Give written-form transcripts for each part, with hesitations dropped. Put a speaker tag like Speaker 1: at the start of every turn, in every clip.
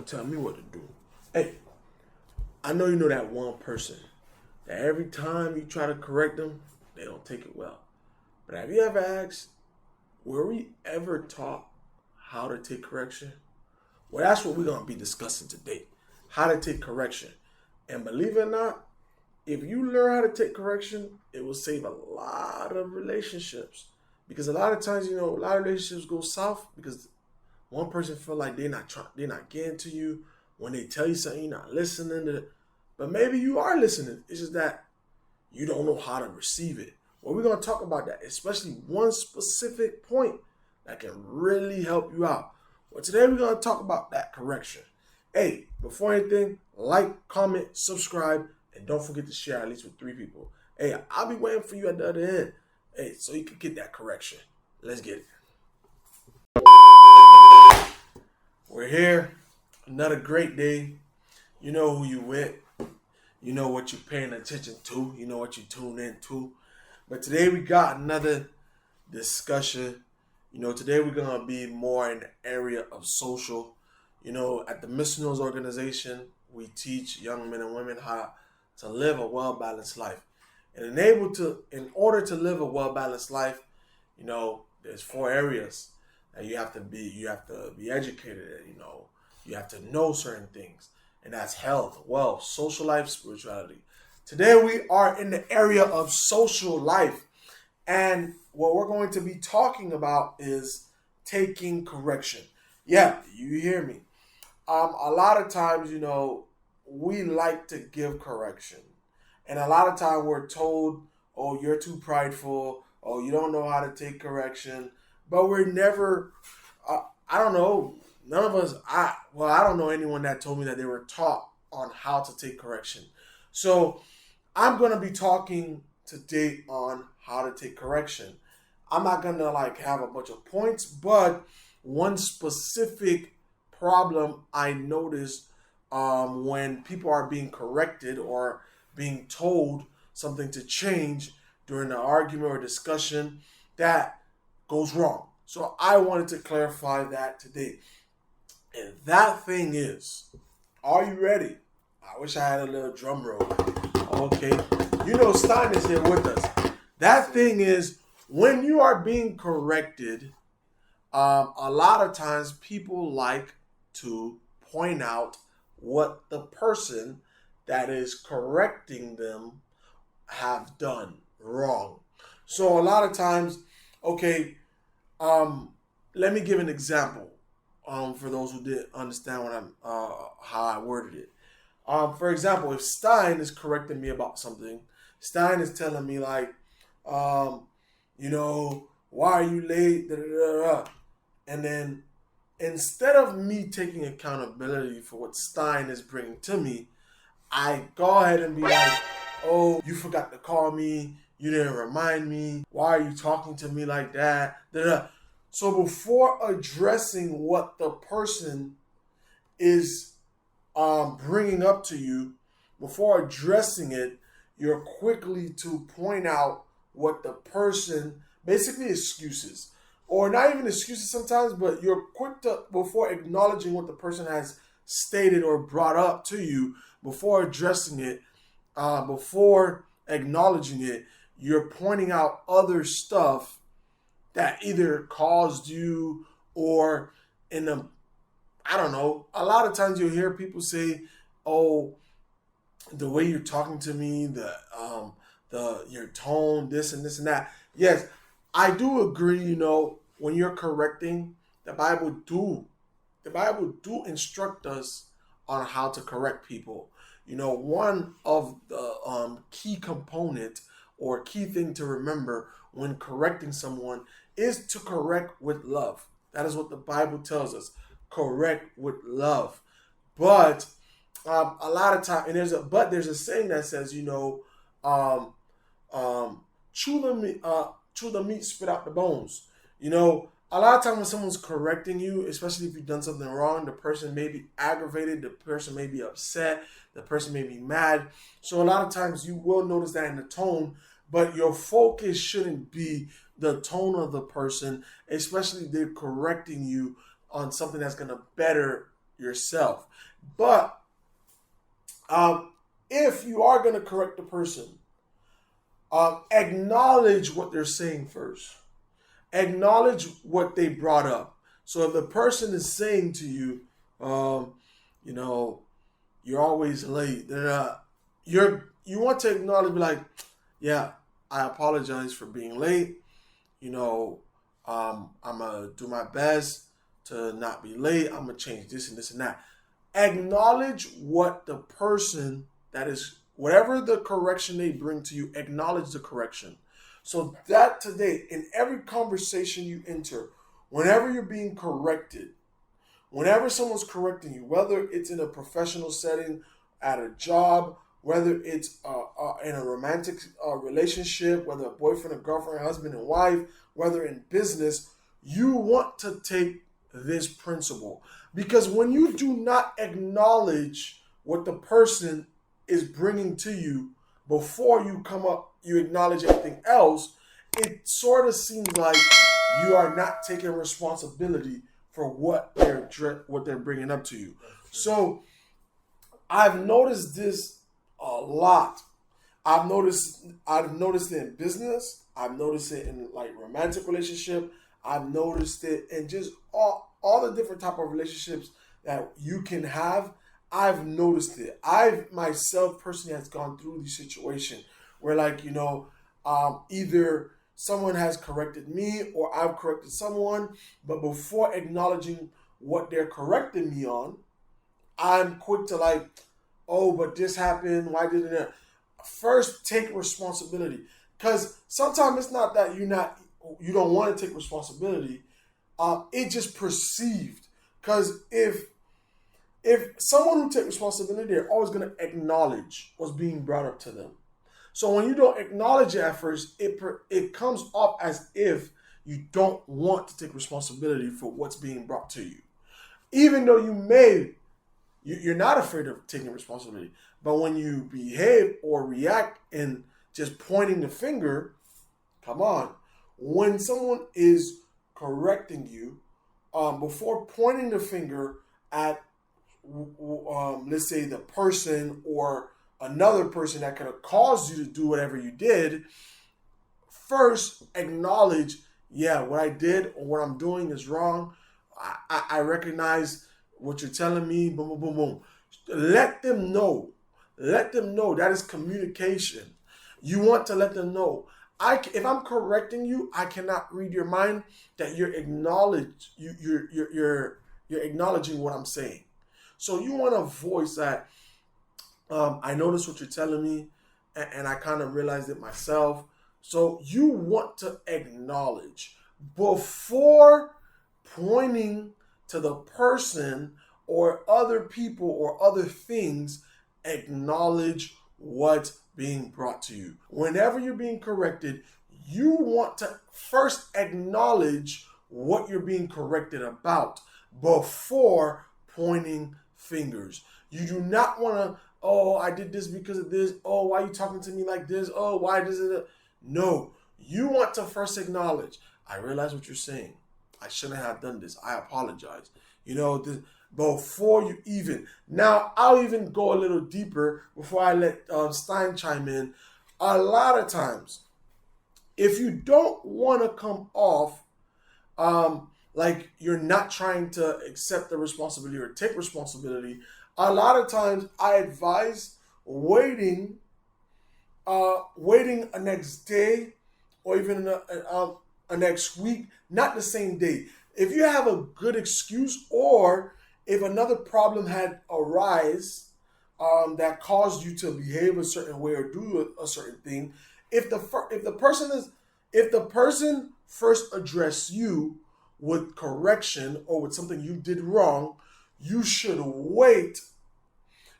Speaker 1: gonna tell me what to do. Hey, I know you know that one person that every time you try to correct them, they don't take it well. But have you ever asked, were we ever taught how to take correction? Well, that's what we're gonna be discussing today. How to take correction. And believe it or not, if you learn how to take correction, it will save a lot of relationships. Because a lot of times, a lot of relationships go south because one person feel like they're not getting to you. When they tell you something, you're not listening to it. But maybe you are listening. It's just that you don't know how to receive it. Well, we're going to talk about that, especially one specific point that can really help you out. Well, today we're going to talk about that correction. Hey, before anything, like, comment, subscribe, and don't forget to share at least with 3 people. Hey, I'll be waiting for you at the other end. Hey, so you can get that correction. Let's get it. We're here. Another great day. You know who you with. You know what you're paying attention to. You know what you tune into. But today we got another discussion. Today we're going to be more in the area of social. At the MR.NOLDS organization, we teach young men and women how to live a well-balanced life. And in order to live a well-balanced life, there's 4 areas that you have to be educated in, you have to know certain things. And that's health, wealth, social life, spirituality. Today we are in the area of social life. And what we're going to be talking about is taking correction. Yeah, you hear me. A lot of times, we like to give correction. And a lot of time we're told, oh, you're too prideful. Oh, you don't know how to take correction. But we're never, I don't know, none of us, I don't know anyone that told me that they were taught on how to take correction. So I'm going to be talking today on how to take correction. I'm not going to have a bunch of points, but one specific problem I noticed when people are being corrected or being told something to change during an argument or discussion that goes wrong. So I wanted to clarify that today. And that thing is, are you ready? I wish I had a little drum roll. Okay. Stein is here with us. That thing is, when you are being corrected, a lot of times people like to point out what the person that is correcting them have done wrong. So a lot of times, okay, let me give an example for those who didn't understand how I worded it. For example, if Stein is correcting me about something, Stein is telling me why are you late? Da, da, da, da. And then instead of me taking accountability for what Stein is bringing to me, I go ahead and be like, oh, you forgot to call me. You didn't remind me. Why are you talking to me like that? Da, da. So before addressing what the person is bringing up to you, before addressing it, you're quickly to point out what the person, basically excuses. Or not even excuses sometimes, but you're quick to, before acknowledging what the person has stated or brought up to you, before addressing it, before acknowledging it, you're pointing out other stuff that either caused you or I don't know. A lot of times you'll hear people say, oh, the way you're talking to me, your tone, this and this and that. Yes, I do agree, when you're correcting, the Bible do instruct us on how to correct people. One of the key component or key thing to remember when correcting someone is to correct with love. That is what the Bible tells us. Correct with love. But a lot of time, and there's a saying that says, chew the meat, spit out the bones. A lot of times when someone's correcting you, especially if you've done something wrong, the person may be aggravated, the person may be upset, the person may be mad. So a lot of times you will notice that in the tone, but your focus shouldn't be the tone of the person, especially if they're correcting you on something that's going to better yourself. But if you are going to correct the person, acknowledge what they're saying first. Acknowledge what they brought up. So if the person is saying to you, you know, you're always late, you want to acknowledge, be like, yeah, I apologize for being late. You know, I'm gonna do my best to not be late. I'm gonna change this and this and that. Acknowledge what the person that is, whatever the correction they bring to you, acknowledge the correction. So that today, in every conversation you enter, whenever you're being corrected, whenever someone's correcting you, whether it's in a professional setting, at a job, whether it's in a romantic relationship, whether a boyfriend, a girlfriend, husband and wife, whether in business, you want to take this principle. Because when you do not acknowledge what the person is bringing to you before you come up, you acknowledge everything else, it sort of seems like you are not taking responsibility for what they're bringing up to you. So I've noticed this a lot. I've noticed it in business. I've noticed it in like romantic relationship. I've noticed it in just all the different type of relationships that you can have. I've noticed it. I've myself personally has gone through this situation where, like, you know, either someone has corrected me or I've corrected someone, but before acknowledging what they're correcting me on, I'm quick to like, oh, but this happened. Why didn't it? First, take responsibility, because sometimes it's not that you don't want to take responsibility. It's just perceived. Because if someone who takes responsibility, they're always going to acknowledge what's being brought up to them. So when you don't acknowledge it at first, it comes off as if you don't want to take responsibility for what's being brought to you, even though you're not afraid of taking responsibility. But when you behave or react and just pointing the finger, come on. When someone is correcting you, before pointing the finger at, let's say, the person or another person that could have caused you to do whatever you did, first acknowledge, yeah, what I did or what I'm doing is wrong. I recognize what you're telling me, boom, boom, boom, boom. Let them know. Let them know. That is communication. You want to let them know. If I'm correcting you, I cannot read your mind that you're acknowledging what I'm saying. So you want to voice that. I noticed what you're telling me, and I kind of realized it myself. So you want to acknowledge before pointing to the person or other people or other things. Acknowledge what's being brought to you. Whenever you're being corrected, you want to first acknowledge what you're being corrected about before pointing fingers. You do not want to, oh, I did this because of this. Oh, why are you talking to me like this? Oh, why does it? No, you want to first acknowledge, I realize what you're saying. I shouldn't have done this. I apologize. You know, before you even. Now, I'll even go a little deeper before I let Stein chime in. A lot of times, if you don't want to come off like you're not trying to accept the responsibility or take responsibility, a lot of times I advise waiting a next day or even a next week, not the same day. If you have a good excuse, or if another problem had arise that caused you to behave a certain way or do a certain thing, if the person first addressed you with correction or with something you did wrong, you should wait.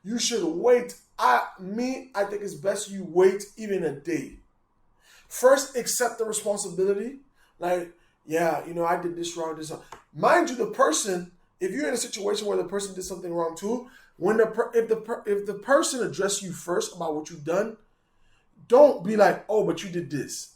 Speaker 1: You should wait. I think it's best you wait even a day. First, accept the responsibility. Like, yeah, you know, I did this wrong, this wrong. Mind you, the person, if you're in a situation where the person did something wrong too, if the person addressed you first about what you've done, don't be like, oh, but you did this.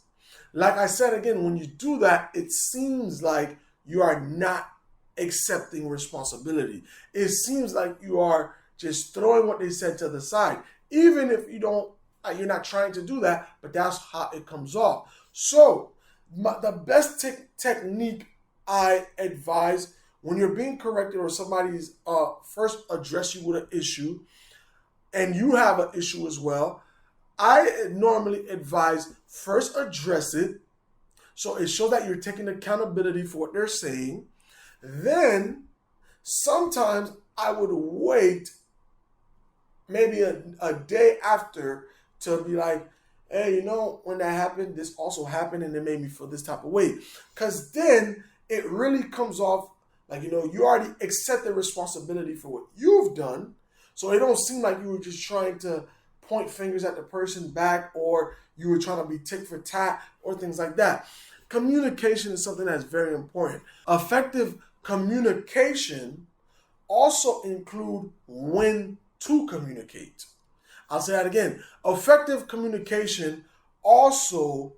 Speaker 1: Like I said again, when you do that, it seems like you are not accepting responsibility. It seems like you are just throwing what they said to the side, even if you're not trying to do that, but that's how it comes off. So the best technique I advise when you're being corrected or somebody's first address you with an issue and you have an issue as well, I normally advise first address it so it shows that you're taking accountability for what they're saying. Then sometimes I would wait maybe a day after to be like, hey, when that happened, this also happened and it made me feel this type of way. Because then it really comes off like, you already accept the responsibility for what you've done. So it don't seem like you were just trying to point fingers at the person back or you were trying to be tick for tat or things like that. Communication is something that's very important. Effective communication also include when to communicate. I'll say that again. Effective communication also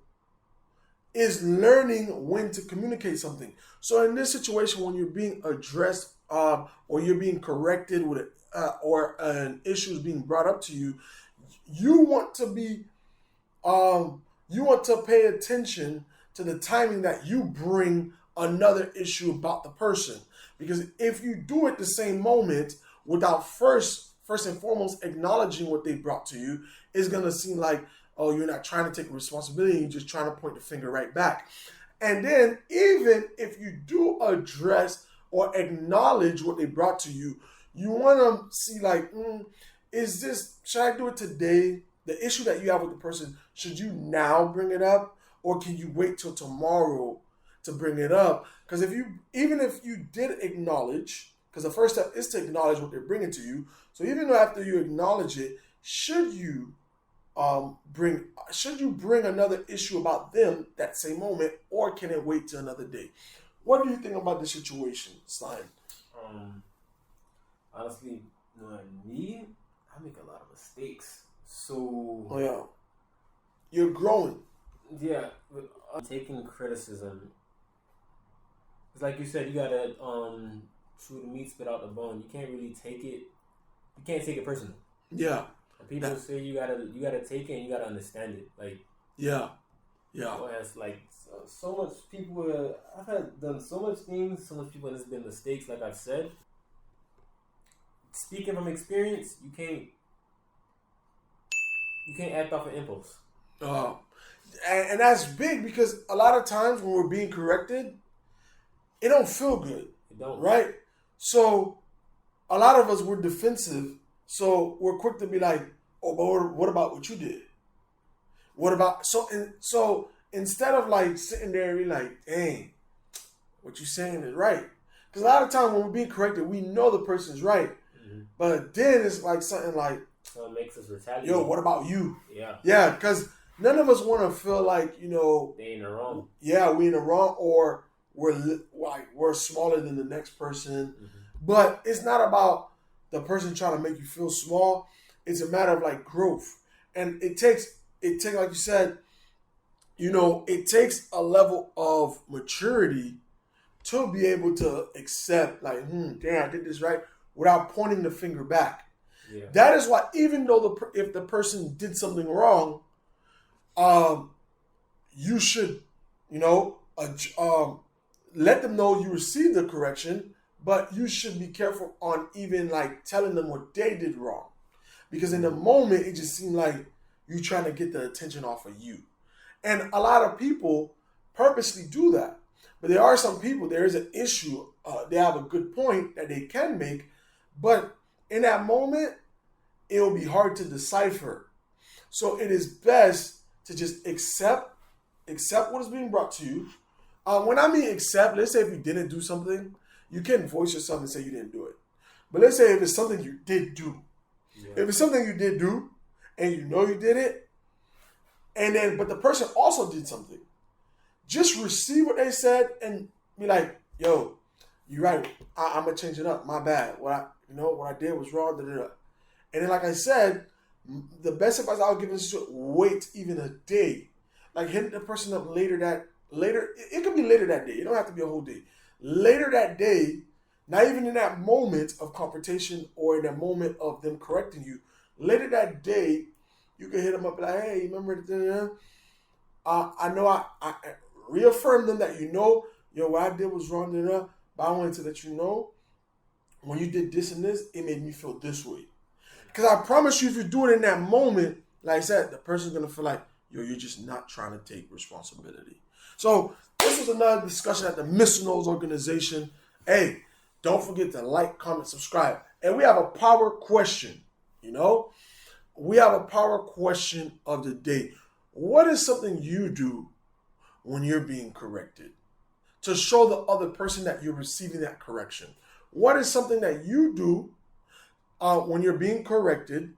Speaker 1: is learning when to communicate something. So in this situation, when you're being addressed or you're being corrected with or an issue is being brought up to you, you want to pay attention to the timing that you bring another issue about the person. Because if you do it the same moment without first and foremost acknowledging what they brought to you, it's going to seem like, oh, you're not trying to take responsibility, you're just trying to point the finger right back. And then even if you do address or acknowledge what they brought to you, you want to see like, should I do it today? The issue that you have with the person, should you now bring it up? Or can you wait till tomorrow to bring it up? Because even if you did acknowledge, because the first step is to acknowledge what they're bringing to you. So even though after you acknowledge it, should you bring another issue about them that same moment, or can it wait till another day? What do you think about the situation, Slime?
Speaker 2: Honestly, knowing me, I make a lot of mistakes. So
Speaker 1: yeah, you're growing.
Speaker 2: Yeah, taking criticism. It's like you said, you gotta chew the meat, spit out the bone. You can't really take it. You can't take it personal.
Speaker 1: Yeah.
Speaker 2: And people say you gotta take it and you gotta understand it. Like
Speaker 1: yeah.
Speaker 2: It's like so much people. I've had done so much things. So much people. There's been mistakes. Like I've said. Speaking from experience, you can't act off an impulse.
Speaker 1: And that's big because a lot of times when we're being corrected, it don't feel good.
Speaker 2: It don't.
Speaker 1: Right? So a lot of us, we're defensive. So we're quick to be like, oh, but what about what you did? What about, so instead of like sitting there and be like, dang, what you saying is right. Because a lot of times when we're being corrected, we know the person's right. Mm-hmm. But then it's like something like,
Speaker 2: so it makes us retaliate.
Speaker 1: Yo, what about you?
Speaker 2: Yeah.
Speaker 1: Yeah, because none of us want to feel like,
Speaker 2: they in the wrong.
Speaker 1: Yeah, we in the wrong, or we're smaller than the next person. Mm-hmm. But it's not about the person trying to make you feel small. It's a matter of like growth. And it takes like you said, it takes a level of maturity to be able to accept like, damn, I did this right, without pointing the finger back. Yeah. That is why, even though if the person did something wrong, you should, let them know you received the correction, but you should be careful on even like telling them what they did wrong. Because in the moment, it just seemed like you trying to get the attention off of you. And a lot of people purposely do that. But there are some people, there is an issue, they have a good point that they can make, but in that moment, it will be hard to decipher. So it is best to just accept what is being brought to you. When I mean accept, let's say if you didn't do something, you can voice yourself and say you didn't do it. But let's say if it's something you did do. Yeah. If it's something you did do, and you know you did it, but the person also did something, just receive what they said and be like, yo, you're right. I'm going to change it up. My bad. What I did was wrong. And then, like I said, the best advice I would give is to wait even a day. Like hit the person up later. It could be later that day. It don't have to be a whole day. Later that day, Not even in that moment of confrontation or in that moment of them correcting you. Later that day, you can hit them up and be like, hey, remember the I know I reaffirm them that what I did was wrong, but I wanted to let you know when you did this and this, it made me feel this way. Because I promise you, if you do it in that moment, like I said, the person's going to feel like, you're just not trying to take responsibility. So this was another discussion at the MR.NOLDS organization. Hey, don't forget to like, comment, subscribe. And we have a power question, We have a power question of the day. What is something you do when you're being corrected to show the other person that you're receiving that correction? What is something that you do when you're being corrected,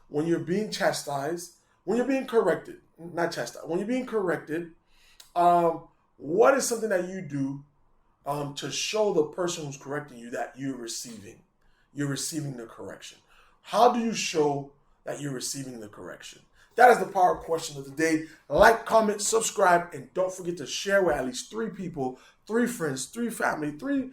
Speaker 1: when you're being chastised, when you're being corrected, not chastised, when you're being corrected, what is something that you do to show the person who's correcting you that you're receiving the correction? How do you show that you're receiving the correction? That is the power question of the day. Like, comment, subscribe, and don't forget to share with at least 3 people, 3 friends, 3 family, 3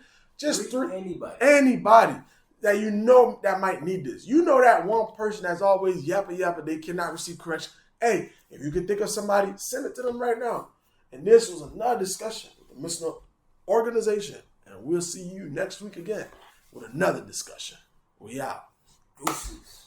Speaker 1: anybody that that might need this. That one person that's always yappa, they cannot receive correction. Hey, if you can think of somebody, send it to them right now. And this was another discussion with the MR.NOLDS organization. And we'll see you next week again with another discussion. We out. Deuces.